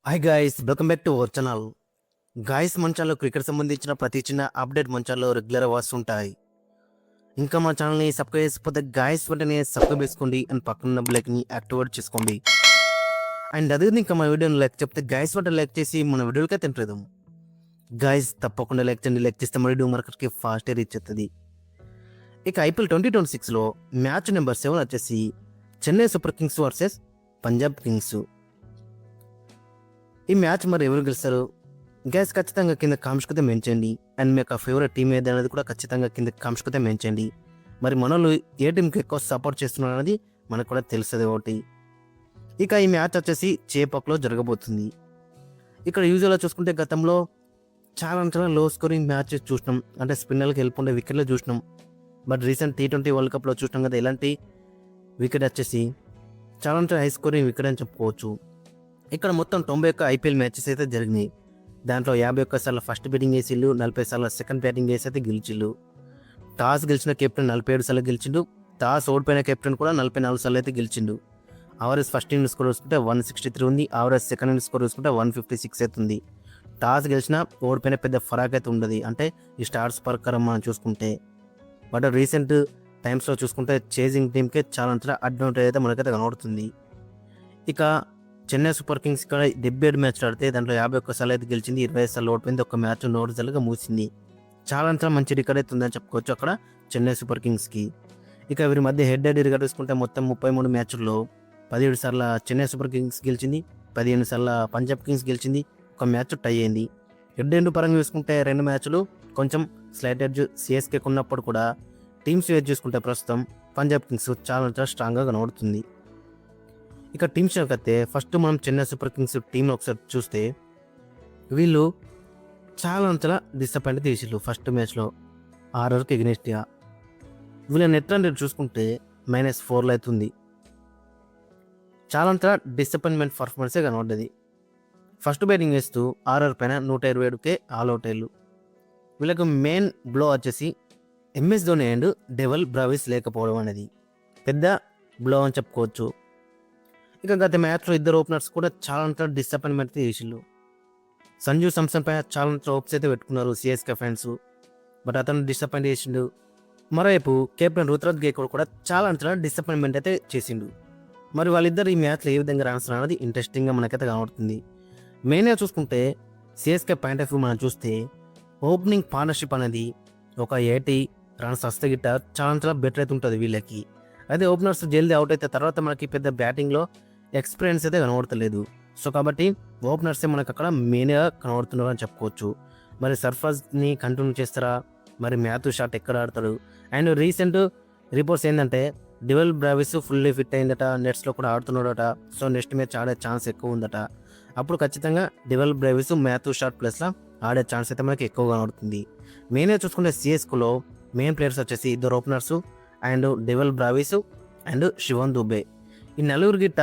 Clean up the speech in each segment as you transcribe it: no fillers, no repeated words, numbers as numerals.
Hi guys, welcome back to our channel. Guys, మన ఛానల్లో cricket సంబంధించిన ప్రతి చిన్న అప్డేట్ మన ఛానల్లో రెగ్యులర్ వస్తుంటాయి. ఇంకా మన ఛానల్ని సబ్స్క్రైబ్ చేసుకోకపోతే గాయ్స్ వెంటనే సబ్స్క్రైబ్ చేసుకోండి అండ్ పక్కన బెల్ని యాక్టివేట్ చేసుకోండి. అండ్ అదే ఇంకా మన వీడియోని లైక్ చెప్తే గాయ్స్ వెంటనే లైక్ చేసి మన వీడియోలకే తింటాం. గాయ్స్ తప్పకుండా లైక్ చేయండి. లైక్ చేస్తే మన వీడియో మార్కెట్కి ఫాస్ట్ రీచ్ అవుతుంది. ఇక ఐపీఎల్ 2026లో మ్యాచ్ నెంబర్ 7 వచ్చేసి Chennai super Kings versus Punjab Kings. ఈ మ్యాచ్ మరి ఎవరు గెలుస్తారు గ్యాస్ ఖచ్చితంగా కింద కామెంట్స్ అయితే మెన్షన్. అండ్ మీ యొక్క ఫేవరెట్ టీం ఏది అనేది కూడా ఖచ్చితంగా కింద కామెంట్స్ అయితే మెన్షన్. మరి మనోళ్ళు ఏ టీంకి ఎక్కువ సపోర్ట్ చేస్తున్నారు అనేది మనకు కూడా తెలుస్తుంది ఒకటి. ఇక ఈ మ్యాచ్ వచ్చేసి చేపక్లో జరగబోతుంది. ఇక్కడ యూజువల్గా చూసుకుంటే గతంలో చాలా లో స్కోరింగ్ మ్యాచ్ చూసినాం, అంటే స్పిన్నర్కి వెళ్ళిపోండే వికెట్లు చూసినాం. బట్ రీసెంట్ T20 వరల్డ్ కప్లో చూసినాం కదా, ఇలాంటి వికెట్ వచ్చేసి చాలా హై స్కోరింగ్ వికెట్ అని చెప్పుకోవచ్చు. ఇక్కడ మొత్తం 91 ఐపీఎల్ మ్యాచెస్ అయితే జరిగినాయి. దాంట్లో 51 సార్లు ఫస్ట్ బ్యాటింగ్ వేసిళ్ళు, 40 సార్లు సెకండ్ బ్యాటింగ్ వేసి అయితే గెలిచిళ్ళు. టాస్ గెలిచిన కెప్టెన్ 47 సార్లు గెలిచిండు. టాస్ ఓడిపోయిన కెప్టెన్ కూడా 44 సార్లు అయితే గెలిచిండు. ఆవరేజ్ ఫస్ట్ ఇన్నింగ్ స్కోర్ చూసుకుంటే 163 ఉంది. ఆవరేజ్ సెకండ్ ఇన్నింగ్ స్కోర్ చూసుకుంటే 156 అవుతుంది. టాస్ గెలిచిన ఓడిపోయిన పెద్ద ఫరాక్ అయితే ఉండదు, అంటే ఈ స్టార్స్ ప్రకారం మనం చూసుకుంటే. బట్ రీసెంట్ టైమ్స్లో చూసుకుంటే చేజింగ్ టీంకే చాలా అడ్వాంటేజ్ అయితే మనకైతే కనబడుతుంది. ఇక చెన్నై సూపర్ కింగ్స్ ఇక్కడ 77 మ్యాచ్లు ఆడితే దాంట్లో 51 సార్లు అయితే గెలిచింది, 25 సార్లు ఓడిపోయింది, ఒక మ్యాచ్ 9 సార్లుగా మూసింది. చాలా మంచి రికార్డ్ అయితే ఉందని చెప్పుకోవచ్చు అక్కడ చెన్నై సూపర్ కింగ్స్కి. ఇక వీరి మధ్య హెడ్ రికార్డ్ చూసుకుంటే మొత్తం 33 మ్యాచ్ల్లో 17 సార్లు చెన్నై సూపర్ కింగ్స్ గెలిచింది, 15 సార్లు పంజాబ్ కింగ్స్ గెలిచింది, ఒక మ్యాచ్ టై అయింది. హెడ్ పరంగా చూసుకుంటే 2 మ్యాచ్లు కొంచెం స్లైట్ ఎడ్జ్ సిఎస్కేకి ఉన్నప్పుడు కూడా టీమ్స్ వేజ్ చూసుకుంటే ప్రస్తుతం పంజాబ్ కింగ్స్ చాలా స్ట్రాంగ్గా కనబడుతుంది. ఇక టీమ్స్ అయితే ఫస్ట్ మనం చెన్నై సూపర్ కింగ్స్ టీంలో ఒకసారి చూస్తే వీళ్ళు చాలా డిసప్పాయింట్ తీసిళ్ళు. ఫస్ట్ మ్యాచ్లో RRకి ఎగ్నెస్ట్గా వీళ్ళ నెట్ రన్ రేట్ చూసుకుంటే -4 అవుతుంది. చాలా డిసప్పాయింట్మెంట్ పర్ఫార్మెన్సే కనబడ్డది. ఫస్ట్ బ్యాటింగ్ వేస్తూ RR పైన 127కే ఆల్ అవుట్ అయ్యారు. వీళ్ళకు మెయిన్ బ్లో వచ్చేసి MS ధోని అండ్ డెవల్ బ్రావిస్ లేకపోవడం అనేది పెద్ద బ్లో అని చెప్పుకోవచ్చు. ఇక గత మ్యాచ్లో ఇద్దరు ఓపెనర్స్ కూడా చాలా డిసప్పాయింట్మెంట్ అయితే చేసిళ్ళు. సంజు సామ్సన్ పైన చాలా హోప్స్ అయితే పెట్టుకున్నారు సిఎస్కే ఫ్యాన్స్, బట్ అతను డిసప్పాయింట్ చేసిండు. మరోవైపు కెప్టెన్ రుతురాజ్ గైక్వాడ్ కూడా చాలా డిసప్పాయింట్మెంట్ అయితే చేసిండు. మరి వాళ్ళిద్దరు ఈ మ్యాచ్లో ఏ విధంగా రాణిస్తున్నారు అనేది ఇంట్రెస్టింగ్గా మనకైతే కనబడుతుంది. మెయిన్గా చూసుకుంటే సిఎస్కే పాయింట్ ఆఫ్ వ్యూ మనం చూస్తే ఓపెనింగ్ పార్ట్నర్షిప్ అనేది ఒక 80 రన్స్ వస్తే గిట్ట చాలా బెటర్ అయితే ఉంటుంది వీళ్ళకి. అదే ఓపెనర్స్ జల్దీ అవుట్ అయితే తర్వాత మనకి పెద్ద బ్యాటింగ్లో ఎక్స్పీరియన్స్ అయితే కనబడతలేదు. సో కాబట్టి ఓపెనర్సే మనకు అక్కడ మెయిన్గా కనబడుతున్నారు అని చెప్పుకోవచ్చు. మరి సర్ఫరాజ్ని కంటిన్యూ చేస్తారా, మరి మ్యాథ్యూ షాట్ ఎక్కడ ఆడతాడు? అండ్ రీసెంట్ రిపోర్ట్స్ ఏంటంటే డెవల్ బ్రావిస్ ఫుల్లీ ఫిట్ అయిందట, నెట్స్లో కూడా ఆడుతున్నాడట. సో నెక్స్ట్ మ్యాచ్ ఆడే ఛాన్స్ ఎక్కువ ఉందట. అప్పుడు ఖచ్చితంగా డెవల్ బ్రావిస్ మ్యాథ్యూ షాట్ ప్లస్లో ఆడే ఛాన్స్ అయితే మనకి ఎక్కువ కనబడుతుంది. మెయిన్గా చూసుకుంటే సిఎస్కేలో మెయిన్ ప్లేయర్స్ వచ్చేసి ఇద్దరు openers and Dewald Brevis and Shivam Dube. ఈ నలుగురు గిట్ట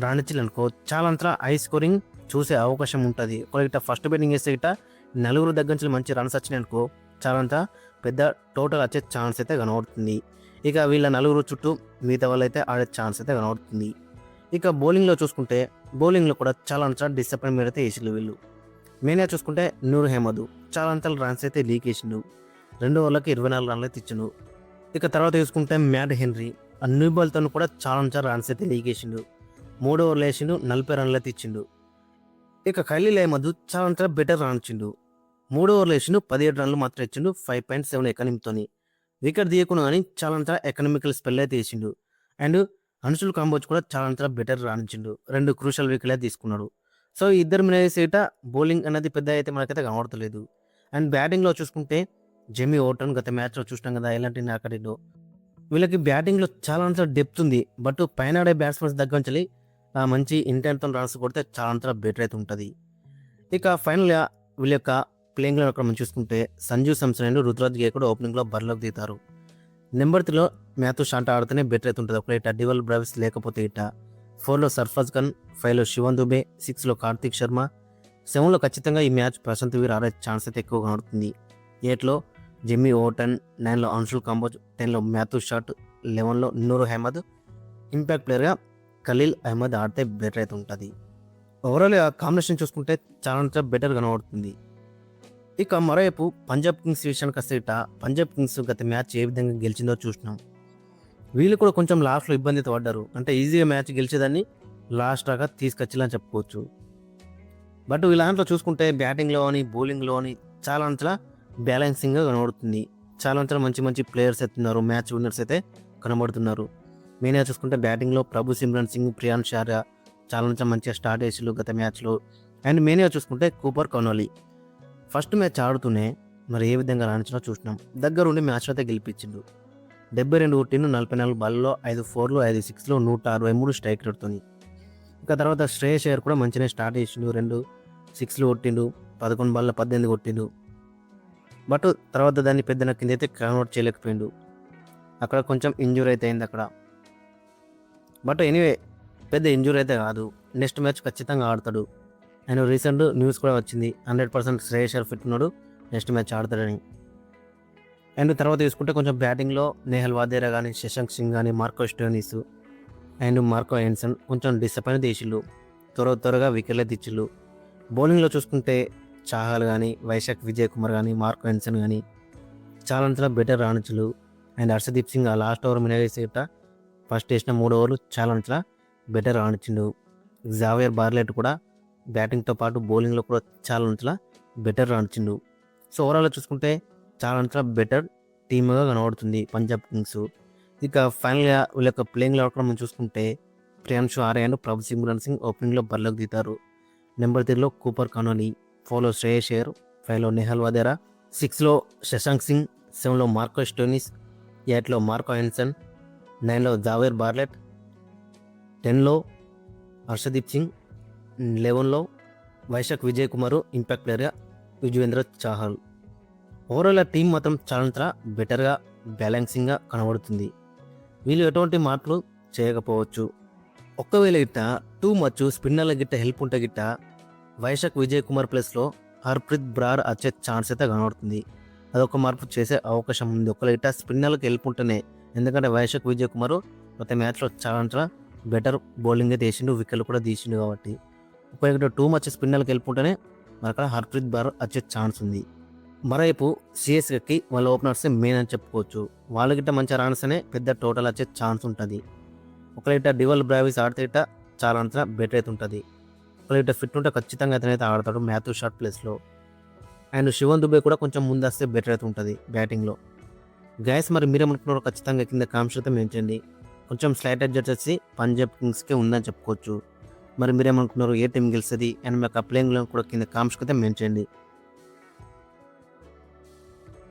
రాణించాలనుకో చాలా హై స్కోరింగ్ చూసే అవకాశం ఉంటుంది. ఒకరి గిట్ట ఫస్ట్ బ్యాటింగ్ వేస్తే గిట్ట నలుగురు దగ్గర నుంచి మంచి రన్స్ వచ్చినాయి అనుకో, చాలా పెద్ద టోటల్ వచ్చే ఛాన్స్ అయితే కనబడుతుంది. ఇక వీళ్ళ నలుగురు చుట్టూ మిగతా వాళ్ళు అయితే ఆడే ఛాన్స్ అయితే కనబడుతుంది. ఇక బౌలింగ్లో చూసుకుంటే బౌలింగ్లో కూడా చాలా డిసప్పాయింట్మెంట్ అయితే వేసిండు వీళ్ళు. మెయిన్గా చూసుకుంటే నూర్ అహ్మద్ చాలా రన్స్ అయితే లీక్ వేసిండు. 2 ఓవర్లకి 24 రన్లు అయితే ఇచ్చిండు. ఇక తర్వాత చూసుకుంటే మ్యాట్ హెన్రీ అన్ని బాల్తో కూడా చాలా రన్స్ అయితే లీక్ వేసిండు. 3 ఓవర్లు వేసిండు, 40 రన్లు అయితే ఇచ్చిండు. ఇక ఖలీల్ అహ్మద్ చాలా బెటర్ రన్ ఇచ్చిండు. 3 ఓవర్లు వేసిండు, 17 రన్లు మాత్రం ఇచ్చిండు 5.7 ఎకనమీతోని. వికెట్ తీయకుండా కానీ చాలా ఎకనామికల్ స్పెల్ అయితే వేసిండు. అండ్ అన్షుల్ కాంబోజ్ కూడా చాలా బెటర్ రాణించిండు, 2 క్రూషల్ వికెట్ అయితే తీసుకున్నాడు. సో ఇద్దరు మీద వేసేట బౌలింగ్ అనేది పెద్ద అయితే మనకైతే కనబడతలేదు. అండ్ బ్యాటింగ్లో చూసుకుంటే జెమీ ఓటన్ గత మ్యాచ్లో చూసినాం కదా ఎలాంటి నాకడిలో. వీళ్ళకి బ్యాటింగ్లో చాలా డెప్త్ ఉంది, బట్ పైన ఆడే బ్యాట్స్మెన్స్ దగ్గర నుంచి మంచి ఇంటెంట్తో రన్స్ కొడితే చాలా బెటర్ అయితే ఉంటుంది. ఇక ఫైనల్గా వీళ్ళ యొక్క ప్లేయింగ్లో అక్కడ మనం చూసుకుంటే సంజు సామ్సన్ అండ్ రుతురాజ్ గైక్వాడ్ ఓపెనింగ్లో బరిలోకి దిగుతారు. నెంబర్ 3లో మ్యాథ్యూ షాట్ ఆడితేనే బెటర్ అయితే ఉంటుంది. ఒకటి ఇట్ట డెవల్ బ్రావిస్ లేకపోతే ఇట్ట. 4లో సర్ఫరాజ్ ఖాన్, 5లో శివన్ దుబే, 6లో కార్తిక్ శర్మ, 7లో ఖచ్చితంగా ఈ మ్యాచ్ ప్రశాంత్ వీర్ ఆడే ఛాన్స్ అయితే ఎక్కువ కనబడుతుంది. 8లో జెమీ ఓటన్, 9లో అన్షుల్ కాంబోజ్, 10లో మ్యాథ్యూ షాట్, 11లో నూర్ అహ్మద్, ఇంపాక్ట్ ప్లేయర్గా ఖలీల్ అహ్మద్ ఆడితే బెటర్ అయితే ఉంటుంది. ఓవరాల్ ఆ కాంబినేషన్ చూసుకుంటే చాలా బెటర్ కనబడుతుంది. ఇక మరోవైపు పంజాబ్ కింగ్స్ విషయానికి వస్తే పంజాబ్ కింగ్స్ గత మ్యాచ్ ఏ విధంగా గెలిచిందో చూసినాం. వీళ్ళు కూడా కొంచెం లాస్ట్‌లో ఇబ్బందితో పడ్డారు. అంటే ఈజీగా మ్యాచ్ గెలిచేదాన్ని లాస్ట్ దాకా తీసుకొచ్చిర్రు చెప్పుకోవచ్చు. బట్ వీళ్ళ దాంట్లో చూసుకుంటే బ్యాటింగ్‌లో అని, బౌలింగ్‌లో అని చాలా బ్యాలెన్సింగ్‌గా కనబడుతుంది. చాలా మంచి మంచి ప్లేయర్స్ అయితే ఉన్నారు. మ్యాచ్ విన్నర్స్ అయితే కనబడుతున్నారు. మెయిన్‌గా చూసుకుంటే బ్యాటింగ్‌లో ప్రభు సిమ్రన్ సింగ్, ప్రియాన్ షారా చాలా మంచిగా స్టార్ట్ చేసిర్రు గత మ్యాచ్‌లో. అండ్ మెయిన్‌గా చూసుకుంటే కూపర్ కనోలీ ఫస్ట్ మ్యాచ్ ఆడుతూనే మరి ఏ విధంగా రాణించినా చూసినాం. దగ్గరుండి మ్యాచ్ అయితే గెలిపించిండు. 72 కొట్టిండు, 44 బాల్‌లో 5 4లు, 5 6లు, 163 స్ట్రైక్ రేట్‌తోని. ఇక తర్వాత శ్రేయస్ అయ్యర్ కూడా మంచిగానే స్టార్ట్ చేసిండు. 2 6లు కొట్టిండు, 11 బాల్‌లో 18 కొట్టిండు. బట్ తర్వాత దాన్ని పెద్దన కిందైతే కన్వర్ట్ చేయలేకపోయిండు. అక్కడ కొంచెం ఇంజ్యూరీ అయితే అయింది అక్కడ. బట్ ఎనీవే పెద్ద ఇంజ్యూరీ అయితే కాదు. నెక్స్ట్ మ్యాచ్ ఖచ్చితంగా ఆడతాడు. అండ్ రీసెంట్ న్యూస్ కూడా వచ్చింది 100% శ్రేయస్ అయ్యర్ ఫిట్ ఉన్నాడు, నెక్స్ట్ మ్యాచ్ ఆడతాడని. అండ్ తర్వాత చూసుకుంటే కొంచెం బ్యాటింగ్లో నేహల్ వాదేరా కానీ, శశాంక్ సింగ్ కానీ, మార్కో స్టోయినిస్ అండ్ మార్కో ఎన్సన్ కొంచెం డిసప్పాయింట్ చేసిళ్ళు. త్వరగా వికెట్లే తెచ్చిళ్ళు. బౌలింగ్లో చూసుకుంటే చాహల్ కానీ, వైశాఖ్ విజయ్ కుమార్ కానీ, మార్కో ఎన్సన్ కానీ చాలా బెటర్ రాణించులు. అండ్ హర్షదీప్ సింగ్ ఆ లాస్ట్ ఓవర్ మినగేసి ఫస్ట్ వేసిన 3 ఓవర్లు చాలా బెటర్ రాణించిండు. జావేర్ బార్లెట్ కూడా బ్యాటింగ్తో పాటు బౌలింగ్లో కూడా చాలా బెటర్ రాణించిండు. సో ఓవరాల్గా చూసుకుంటే చాలా బెటర్ టీమ్గా కనబడుతుంది పంజాబ్ కింగ్స్. ఇక ఫైనల్గా వీళ్ళ యొక్క ప్లేయింగ్ లెవెన్ మనం చూసుకుంటే ప్రియాంశు ఆర్య అండ్ ప్రభు సిమ్రన్ సింగ్ ఓపెనింగ్లో బరిలోకి దిగుతారు. నెంబర్ 3లో కూపర్ కనోలీ, 4లో శ్రేయస్ అయ్యర్, 5లో నెహల్ వాదేరా, 6లో శశాంక్ సింగ్, 7లో మార్కో స్టోయినిస్, 8లో మార్కో ఎన్సన్, 9లో జావేర్ బార్లెట్, 10లో హర్షదీప్ సింగ్, 11లో వైశాఖ్ విజయ్ కుమార్, ఇంపాక్ట్ ప్లేయర్గా యుజ్వేంద్ర చాహల్. ఓవరాల్ టీం మాత్రం చాలా బెటర్గా బ్యాలెన్సింగ్గా కనబడుతుంది. వీళ్ళు ఎటువంటి మార్పులు చేయకపోవచ్చు. ఒక్కవేళ టూ మచ్ స్పిన్నర్ల గిట్ట హెల్ప్ ఉంటే వైశాఖ్ విజయ్ కుమార్ ప్లేస్లో హర్ప్రీత్ బ్రార్ వచ్చే ఛాన్స్ అయితే కనబడుతుంది. అదొక మార్పు చేసే అవకాశం ఉంది. ఒకవేళ స్పిన్నర్లకు హెల్ప్ ఉంటేనే, ఎందుకంటే వైశాఖ్ విజయ్ కుమార్ గత మ్యాచ్లో చాలా బెటర్ బౌలింగ్ అయితే వేసిండు, వికెట్లు కూడా తీసిండు. కాబట్టి ఒకవేళ టూ మచ్ స్పిన్నర్లకు హెల్ప్ ఉంటేనే మరి అక్కడ హర్ప్రీత్ బ్రార్ వచ్చే ఛాన్స్ ఉంది. మరోవైపు సిఎస్కేకి వాళ్ళ ఓపెనర్స్ మెయిన్ అని చెప్పుకోవచ్చు. వాళ్ళ గిట్ట మంచిగా రాణిస్తేనే పెద్ద టోటల్ వచ్చే ఛాన్స్ ఉంటుంది. ఒకవేళ డివల్ బ్రావిస్ ఆడితే చాలా బెటర్ అయితే ఉంటుంది. ఒకవేళ ఫిట్ ఉంటే ఖచ్చితంగా అతనైతే ఆడతాడు మ్యాథ్యూ షాట్ ప్లేస్లో. అండ్ శివన్ దుబే కూడా కొంచెం ముందు వస్తే బెటర్ అయితే ఉంటుంది బ్యాటింగ్లో. గైస్ మరి మీరేమనుకున్నారో ఖచ్చితంగా కింద కామెంట్స్ అయితే మెన్షన్. కొంచెం స్లైట్ అడ్జస్ట్ వచ్చి పంజాబ్ కింగ్స్కే ఉందని చెప్పుకోవచ్చు. మరి మీరేమనుకున్నారు, ఏ టీం గెలుస్తుంది అండ్ మీకు ఆ ప్లేయింగ్ కూడా కింద కామెంట్స్ అయితే మెన్షన్ చేయండి.